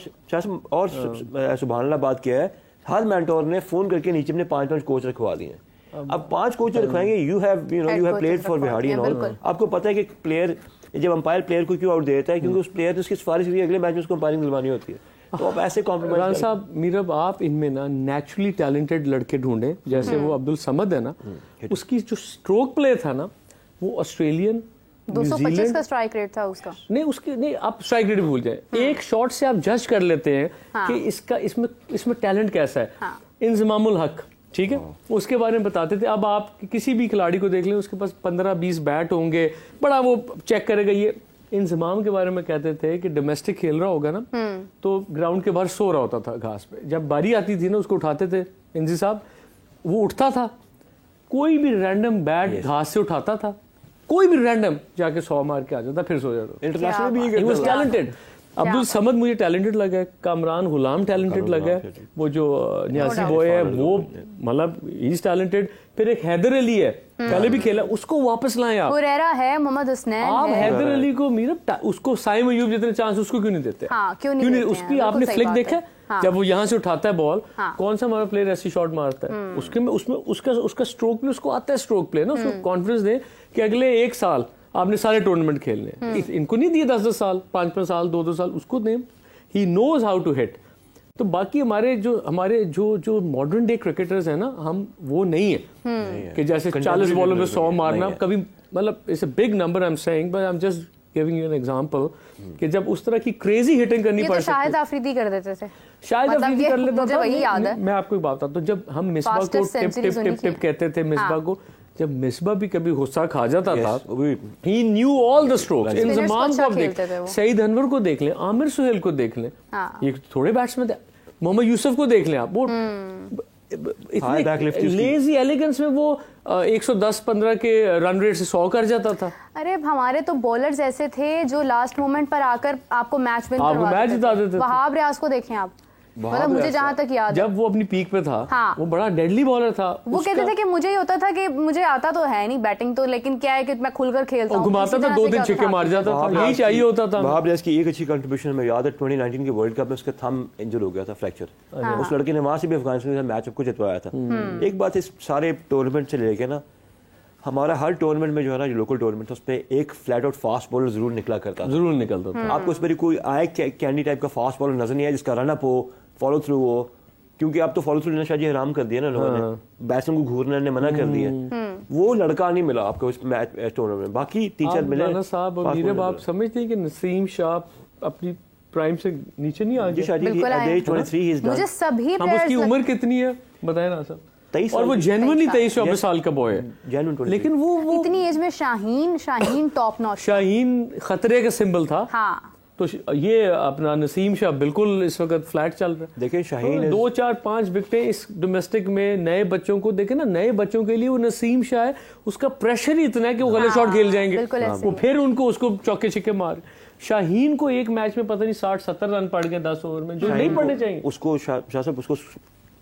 सुभान अल्लाह बात क्या है, हर मेंटोर ने फोन करके नीचे अपने 5-5 कोच रखवा दिए। अब 5 कोच रखवाएंगे, यू हैव प्लेड फॉर बिहारी एंड ऑल, आपको पता है कि प्लेयर, जब अंपायर प्लेयर को क्यों आउट देता है, क्योंकि उस प्लेयर ने उसकी सिफारिश की, अगले मैच में उसको अंपायरिंग दिलवानी होती है। तो आप ऐसे कॉम्प्रोमाइज साहब, मीरब आप इनमें ना नेचुरली टैलेंटेड लड़के ढूंढे, जैसे वो अब्दुल समद है ना, उसकी जो स्ट्रोक प्ले था ना, वो ऑस्ट्रेलियन 225 का स्ट्राइक रेट था उसका। नहीं, आप स्ट्राइक रेट भूल जाए, एक शॉट से आप जज कर लेते हैं कि इसका इसमें टैलेंट कैसा है। इंजमामुल हक, ठीक है, उसके बारे में बताते थे। अब आप किसी भी खिलाड़ी को देख लें, उसके पास 15-20 बैट होंगे, बड़ा वो चेक करेगा। ये इंजमाम के बारे में कहते थे कि डोमेस्टिक खेल रहा होगा ना, तो ग्राउंड के बाहर सो रहा होता था घास पे, जब बारी आती थी ना उसको उठाते थे इंजी साहब, वो उठता था, कोई भी रैंडम बैट घास से उठाता था, कोई भी रैंडम जाके 100 मार के आ जाता, फिर सो जाता। इंटरनेशनल भी he was talented. Abdul Samad मुझे टैलेंटेड लगा, कामरान गुलाम टैलेंटेड लगा, वो जो न्यासी बॉय है वो मतलब ही इज टैलेंटेड। फिर एक हैदर अली है, पहले भी खेला, उसको वापस लाएं आप। हुरैरा है, मोहम्मद हसनैन आप हैदर अली को उसको साइम अयूब जितने चांस उसको क्यों नहीं देते? क्यों नहीं उसकी आपने फ्लिक देखा, जब वो यहाँ से उठाता है बॉल, कौन सा हमारा प्लेयर ऐसी शॉट मारता है, उसमें उसका स्ट्रोक प्ले, उसको आता है स्ट्रोक प्ले ना, उसको कॉन्फिडेंस दे कि अगले 1 साल आपने सारे टूर्नामेंट खेलने। इनको नहीं दिए 10-10 साल, 5-5 साल, 2-2 साल, उसको दें। He knows how to hit. तो बाकी हमारे जो मॉडर्न डे क्रिकेटर्स हैं ना, हम वो नहीं है कि जैसे 40 बॉलों में 100 मारना, कभी मतलब it's a big number I am saying, but I am just giving you an example कि जब उस तरह की क्रेजी हिटिंग करनी पड़ सकती है, शायद आफरीदी कर देते थे, शायद अफरीदी कर लेता मुझे था। वही याद है। मैं आपको एक बात बताता हूं, जब हम मिसबा को टिप कहते थे मिसबा को, जब मिसबा भी कभी गुस्सा खा जाता था, he knew all the strokes. Inzamam को आप देख, सईद अनवर को देख लें, आमिर सुहेल को देख लें, ये थोड़े बैट्समैन थे, मोहम्मद यूसुफ को देख लें आप, वो इतने लेजी एलिगेंस में वो 110-15 के रन रेट से 100 कर जाता था। अरे हमारे तो बॉलर्स ऐसे थे जो लास्ट मोमेंट पर आकर आपको मैच विन जिता देते थे। वहाब रियाज को देखें आप, मतलब मुझे जहां तक याद जब वो अपनी पीक पे था, हाँ, वो बड़ा डेडली बॉलर था। वो कहते थे कि मुझे ही होता था कि मुझे आता तो है नहीं बैटिंग तो, लेकिन क्या है कि मैं खुलकर खेलता हूं, घुमाता था, 2 छक्के मार जाता था, यही चाहिए होता था। वहाब रियाज की एक अच्छी कंट्रीब्यूशन में याद है, 2019 के वर्ल्ड कप में उसका थंब इंजर हो गया था, फ्रैक्चर। उस लड़के ने वहां से भी अफगानिस्तान के मैच को जितवाया था। एक बात इस सारे टूर्नामेंट से लेके ना, हमारा हर टूर्नामेंट में जो है ना, जो लोकल टूर्नामेंट था, उस पर एक फ्लैट आउट फास्ट बॉलर जरूर निकला करता था, जरूर निकलता था। आपको उस पर कोई आए कैंडी टाइप का फास्ट बॉलर नजर नहीं आया जिसका रन अप हो, फॉलो थ्रू हो, क्योंकि आप तो फॉलो थ्रू लेना शायद हराम कर दिया ना लोगों ने, बैट्समैन को घूरने ने मना कर दिया। वो लड़का नहीं मिला आपको इस मैच टूर्नामेंट में, बाकी टीचर मिले। राना साहब और नीरब, आप समझते हैं कि नसीम शाह अपनी प्राइम से नीचे नहीं आ गया? मुझे सभी हम उसकी उम्र कितनी है बताएं ना साहब? 23, और वो जेन्युइनली 23-24 साल का बॉय है, लेकिन वो इतनी एज में शाहीन टॉप नॉच, शाहीन खतरे का सिंबल था। हाँ, तो ये अपना नसीम शाह बिल्कुल इस वक्त फ्लैट चल रहा है। देखिए शाहीन 2-4-5 विकेटें इस डोमेस्टिक में नए बच्चों को देखे ना, नए बच्चों के लिए वो नसीम शाह है, उसका प्रेशर ही इतना है कि वो गलत शॉट खेल जाएंगे, वो फिर उसको चौके छिक्के मार। शाहीन को एक मैच में पता नहीं 60-70 रन पड़ गए 10 ओवर में, जो नहीं पड़ने चाहिए। उसको शाह साहब उसको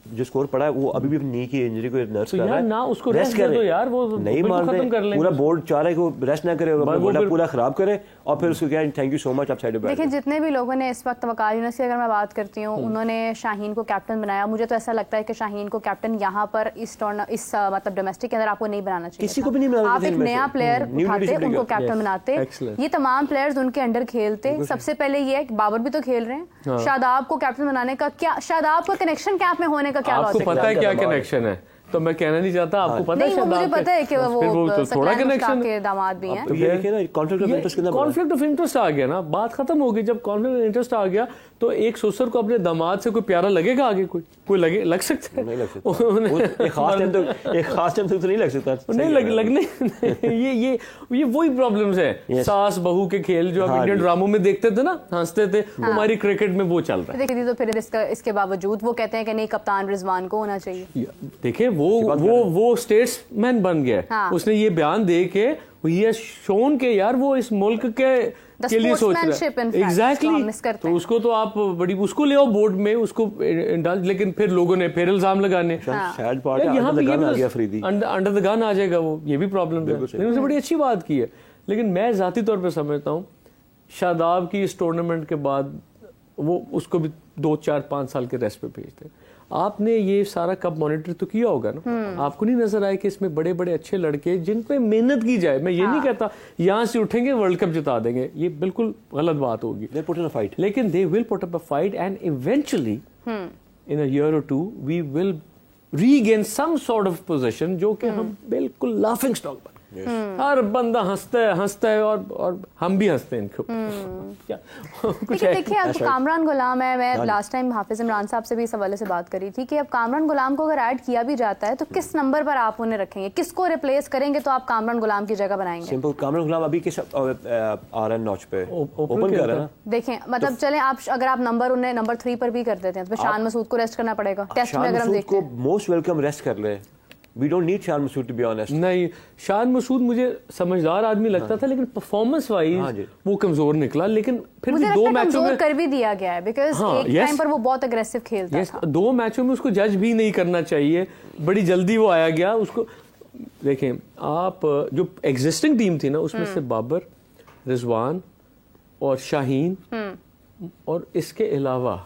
जो स्कोर पड़ा है वो अभी भी अपनी नी की इंजरी को नर्स कर रहा है ना, उसको रेस्ट कर दो यार, वो नहीं मारते, पूरा बोर्ड चाह रहा है कि रेस्ट ना करे, वो पूरा खराब करे और फिर उसको क्या थैंक यू सो मच आप साइड पे। देखिए जितने भी लोगों ने इस वक्त वकार यूनिस की अगर मैं बात करती हूँ, उन्होंने शाहीन को कैप्टन बनाया, मुझे तो ऐसा लगता है कि शाहीन को कैप्टन यहाँ पर इस मतलब डोमेस्टिक के अंदर आपको नहीं बनाना चाहिए, किसी को भी नहीं बनाना। आप एक नया प्लेयर उठाते, उनको कैप्टन बनाते, ये तमाम प्लेयर्स उनके अंडर खेलते। सबसे पहले ये बाबर भी तो खेल रहे हैं, शादाब को कैप्टन बनाने का क्या, शादाब को कनेक्शन कैंप में होने का क्या लॉजिक है? क्या कनेक्शन है तो मैं कहना नहीं चाहता, आपको पता है? मुझे पता है कि वो तो थोड़ा कनेक्शन के दामाद भी हैं। तो ये देखिए ना, कॉन्फ्लिक्ट ऑफ इंटरेस्ट आ गया ना, बात खत्म हो गई। जब कॉन्फ्लिक्ट ऑफ इंटरेस्ट आ गया तो एक सोसर को अपने दामाद से कोई प्यारा लगेगा आगे? कोई लग सकता है? नहीं लग सकता, एक खास टाइम तक तो नहीं लग सकता, नहीं लगने। ये वही प्रॉब्लम्स है, सास बहू के खेल जो हम इंडियन ड्रामों में देखते थे ना, हंसते थे, हमारी क्रिकेट में वो चल रहा है। देखिए तो फिर इसके बावजूद वो कहते हैं कि नहीं, कप्तान रिजवान को होना चाहिए। देखिए वो स्टेट्समैन बन गया। हाँ। उसने ये बयान दे के ये शोन के यार वो इस मुल्क के लिए सोच रहा है। एग्जैक्टली। तो उसको तो आप उसको ले आओ बोर्ड में, उसको लेकिन फिर लोगों ने फिर इल्जाम लगाने, यहाँ पे अंडर द गन आ जाएगा वो, ये भी प्रॉब्लम है। लेकिन उसने बड़ी अच्छी बात की है। लेकिन मैं जाती तौर पर समझता हूँ शादाब की इस टूर्नामेंट के बाद वो उसको भी 2-4-5 साल के रेस्ट पे भेजते। आपने ये सारा कब मॉनिटर तो किया होगा ना, आपको नहीं नजर आया कि इसमें बड़े बड़े अच्छे लड़के जिन पे मेहनत की जाए, मैं ये नहीं कहता यहाँ से उठेंगे वर्ल्ड कप जिता देंगे, ये बिल्कुल गलत बात होगी, लेकिन they will put up a fight and eventually in a year और 2 we will regain some sort of position जो कि हम बिल्कुल लाफिंग स्टॉक बन। हर बंदा हंसता है और हम भी हंसते हैं इनको। देखिए अब कामरान गुलाम है, मैं लास्ट टाइम हाफिज इमरान साहब से भी इस हवाले से बात करी थी कि अब कामरान गुलाम को अगर ऐड किया भी जाता है तो किस नंबर पर आप उन्हें रखेंगे, किसको रिप्लेस करेंगे तो आप कामरान गुलाम की जगह बनाएंगे? सिंपल, कामरान गुलाम अभी किस आरएन नॉच पे ओपन कर रहा है। देखें मतलब चलें आप अगर आप उन्हें नंबर 3 पर भी कर देते हैं तो शान मसूद को रेस्ट करना पड़ेगा टेस्ट में। अगर हम देखते हैं मोस्ट वेलकम रेस्ट कर ले, We don't need Shan Masood to be honest। नहीं, शान मसूद मुझे समझदार आदमी लगता था, लेकिन परफॉर्मेंस वाइज वो कमजोर निकला। लेकिन फिर भी 2 मैचों में कर भी दिया गया है, बिकॉज़ एक टाइम पर वो बहुत अग्रेसिव खेलता था। 2 मैचों में उसको जज भी नहीं करना चाहिए, बड़ी जल्दी वो आया गया। उसको देखें आप, जो एग्जिस्टिंग टीम थी ना उसमें से बाबर, रिजवान और शाहीन और इसके अलावा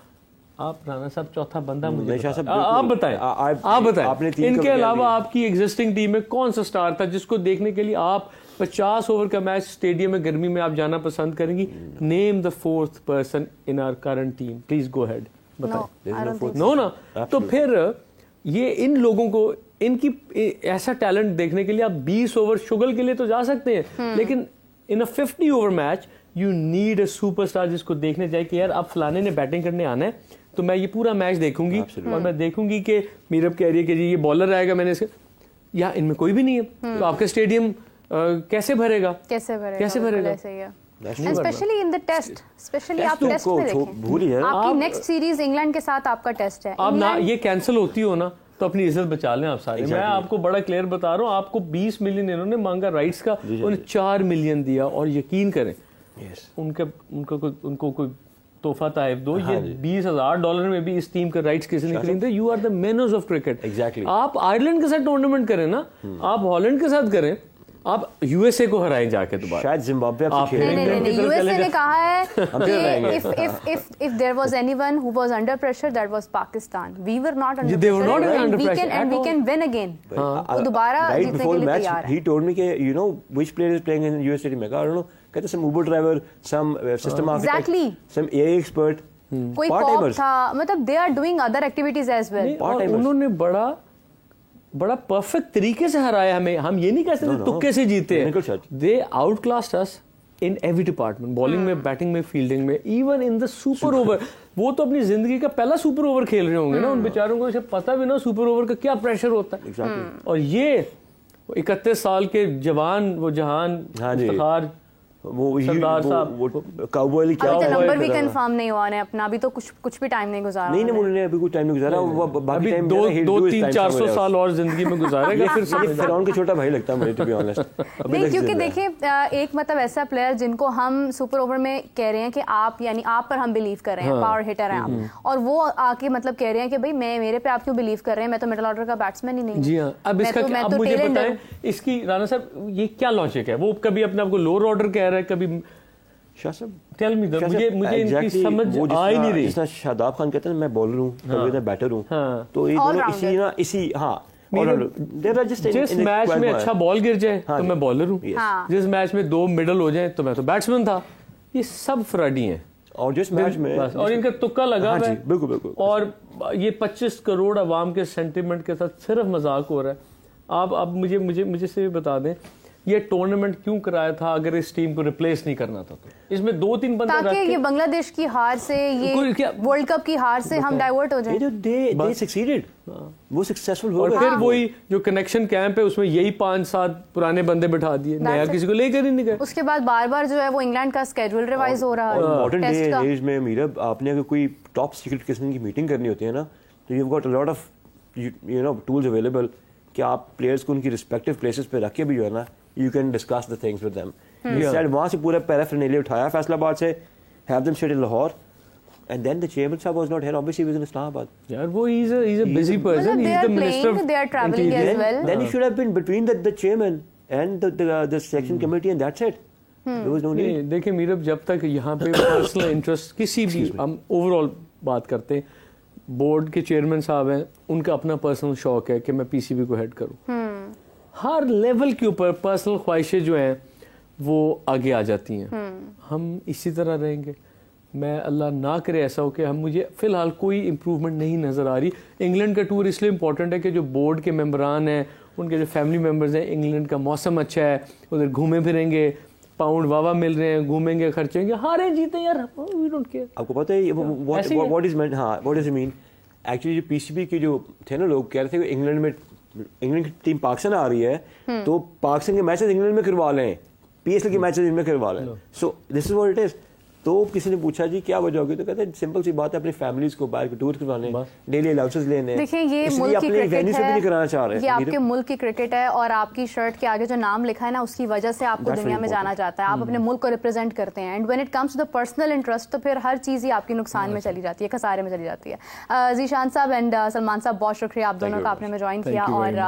आप राना साहब चौथा बंदा मुझे आप बताएं इनके अलावा आपकी एग्जिस्टिंग टीम में कौन सा स्टार था जिसको देखने के लिए आप 50 ओवर का मैच स्टेडियम में गर्मी में आप जाना पसंद करेंगी? Name the 4th person in our current team, please go ahead, बताएं। नो ना, तो फिर ये इन लोगों को इनकी ऐसा टैलेंट देखने के लिए आप 20 ओवर शुगल के लिए तो जा सकते हैं, लेकिन इन अ 50 over match you need a superstar जिसको देखने जाए कि यार अब फलाने ने बैटिंग करने आना है तो मैं ये पूरा मैच देखूंगी और मैं देखूंगी कि मीरब कह रही है कि जी ये बॉलर आएगा, मैंने इसके या इनमें कोई भी नहीं है तो आपका स्टेडियम कैसे भरेगा? Specially in the test, specially आप टेस्ट में देखें, आपकी नेक्स्ट सीरीज इंग्लैंड के साथ आपका टेस्ट है, आप ना ये कैंसिल होती हो ना तो अपनी इज्जत बचा लें आप सारे। मैं आपको बड़ा क्लियर बता रहा हूँ, आपको 20 मिलियन इन्होंने मांगा राइट्स का, उन्होंने 4 मिलियन दिया और यकीन करें उनको कोई तोहफा ताइफ दो, ये $20,000 में भी इस टीम का राइट्स किसी ने खरीदे। You are the manners of cricket. Exactly. आप आयरलैंड के साथ टूर्नामेंट करें ना, आप हॉलैंड के साथ करें, आप यूएसए को हराएं जाके दोबारा, शायद जिम्बाब्वे आपसे नहीं, यूएसए ने कहा है कि if there was anyone who was under pressure that was Pakistan. We were not under They were not pressure under and pressure we can win again. वो दोबारा जीतने के लिए तैयार है। He told me कि you know which player is playing in USA team. I don't know. कहते some Uber driver, some system architect, some AI expert, कोई कॉप था, मतलब they are doing other activities as well. उन्होंने बड़ा perfect तरीके से हराया हमें। हम ये नहीं कह सकते तुक्के से जीते हैं। They outclassed us in every department, bowling में, बैटिंग में, फील्डिंग में, even in the super over. वो तो अपनी जिंदगी का पहला सुपर ओवर खेल रहे होंगे ना, उन बेचारों को पता भी ना सुपर ओवर का क्या प्रेशर होता है। और ये 31 साल के जवान, वो जहान इफ्तिखार, वो सरदार साहब काबुली क्या अभी तो नंबर भी कंफर्म नहीं हुआ है अपना, अभी तो कुछ भी टाइम नहीं गुजारा। नहीं उन्होंने अभी कुछ टाइम नहीं गुजारा, वो बाकी टाइम 200-400 साल और जिंदगी में गुजारेगा फिर फिरौन का छोटा भाई लगता है मुझे, टू बी ऑनेस्ट। नहीं, क्योंकि देखिए एक मतलब ऐसा प्लेयर जिनको हम सुपर ओवर में कह रहे हैं कि आप, यानी आप पर हम बिलीव कर रहे हैं, पावर हिटर हैं आप, और वो आके मतलब कह रहे हैं कि भाई मेरे पे आप क्यों बिलीव कर रहे हैं, मैं तो मिडिल ऑर्डर का बैट्समैन ही नहीं। जी हाँ, अब इसका अब मुझे बताएं इसकी, राणा साहब ये क्या लॉजिक है? वो कभी अपने आप को लोअर ऑर्डर कह रहा है, कभी टेल मी मुझे इनकी समझ आ ही नहीं रही। जिस शादाब खान कहते हैं मैं बॉलर हूँ, कभी मैं बैटर हूँ, तो ये दोनों इसी जिस मैच में अच्छा बॉल गिर जाए तो मैं बॉलर हूँ, जिस मैच में 2 मिडल हो जाए तो मैं तो बैट्समैन था। ये सब फ्रॉडी हैं और जिस मैच में और इनका तुक्का लगा है। बिल्कुल। और ये 25 करोड़ अवाम के सेंटीमेंट के साथ सिर्फ मजाक हो रहा है। आप अब मुझे से बता दें ये टूर्नामेंट क्यों कराया था अगर इस टीम को रिप्लेस नहीं करना था? तो इसमें 2-3 बंदे ताकि ये बांग्लादेश की हार से, ये वर्ल्ड कप की हार से हम डाइवर्ट हो जाएं। They succeeded, वो सक्सेसफुल हो गए। और फिर वही जो कनेक्शन कैंप है उसमें यही 5-7 पुराने बंदे बिठा दिए, नया किसी को लेकर ही नहीं गए। उसके बाद बार जो है वो इंग्लैंड का स्केड्यूल रिवाइज हो रहा है। मॉडर्न डे एज में मीरब, आपने अगर कोई टॉप सीक्रेट किस्म की मीटिंग करनी होती है ना, तो you got a lot of you know tools available कि आप प्लेयर्स को उनकी रिस्पेक्टिव प्लेसेस पे रख के भी जो है ना, you can discuss the things with them. Instead वहाँ से पूरा पैराफर्नेलिया उठाया फैसलाबाद से, have them sit in Lahore, and then the chairman साहब was not here, obviously he was in Islamabad. यार वो he's a busy person, he's the minister of they are traveling as well. Then he should have been between the chairman and the selection committee, and that's it. There was no need. देखिए मीरब, जब तक यहाँ पे personal interest किसी भी, हम overall बात करते हैं, बोर्ड के चेयरमैन साहब हैं, उनका अपना पर्सनल शौक है कि मैं पीसीबी को हेड करूँ। हर लेवल के ऊपर पर्सनल ख्वाहिशें जो हैं वो आगे आ जाती हैं। हम इसी तरह रहेंगे। मैं अल्लाह ना करे ऐसा हो कि हम, मुझे फ़िलहाल कोई इम्प्रूवमेंट नहीं नज़र आ रही। इंग्लैंड का टूर इसलिए इम्पोर्टेंट है कि जो बोर्ड के मेंबरान हैं, उनके जो फैमिली मेम्बर्स हैं, इंग्लैंड का मौसम अच्छा है, उधर घूमे फिरेंगे, पाउंड वावा मिल रहे हैं, घूमेंगे, खर्चेंगे, हारे जीते यार, वी डोंट केयर। आपको पता है what does it mean? Actually जो पीसीबी के जो थे ना, लोग कह रहे थे कि इंग्लैंड की टीम पाकिस्तान आ रही है तो पाकिस्तान के मैचेस इंग्लैंड में करवा लें, पीएसएल के मैचेस इनमें करवा लें। So this is what it is. तो किसी ने पूछा जी क्या वजह होगी, तो कहते हैं सिंपल सी बात है, अपनी फैमिलीज को बाहर के टूर करवाने, डेली अलाउंसेस लेने। देखिए ये मुल्क की क्रिकेट है, से भी नहीं कराना चाह रहे, ये आपके मुल्क की क्रिकेट है, और आपकी शर्ट के आगे जो नाम लिखा है ना, उसकी वजह से आपको दुनिया में जाना जाता है। आप अपने मुल्क को रिप्रेजेंट करते हैं, and when it comes to the personal interest, तो फिर हर चीज़ ही आपकी नुकसान में चली जाती है, खसारे में चली जाती है। जीशान साहब एंड सलमान साहब, बहुत शुक्रिया आप दोनों का, आपने में ज्वाइन किया। और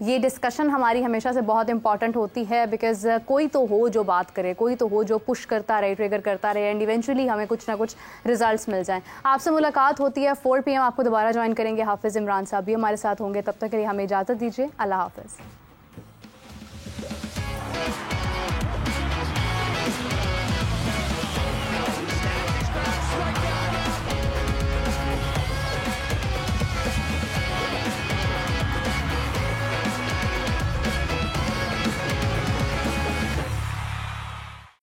ये डिस्कशन हमारी हमेशा से बहुत इंपॉर्टेंट होती है, बिकॉज कोई तो हो जो बात करे, कोई तो हो जो पुश करता रहे, ट्रिगर करता रहे, एंड इवेंचुअली हमें कुछ ना कुछ रिजल्ट्स मिल जाएं। आपसे मुलाकात होती है 4 PM, आपको दोबारा ज्वाइन करेंगे। हाफिज इमरान साहब भी हमारे साथ होंगे, तब तक के लिए हमें इजाज़त दीजिए। अल्लाह हाफिज़।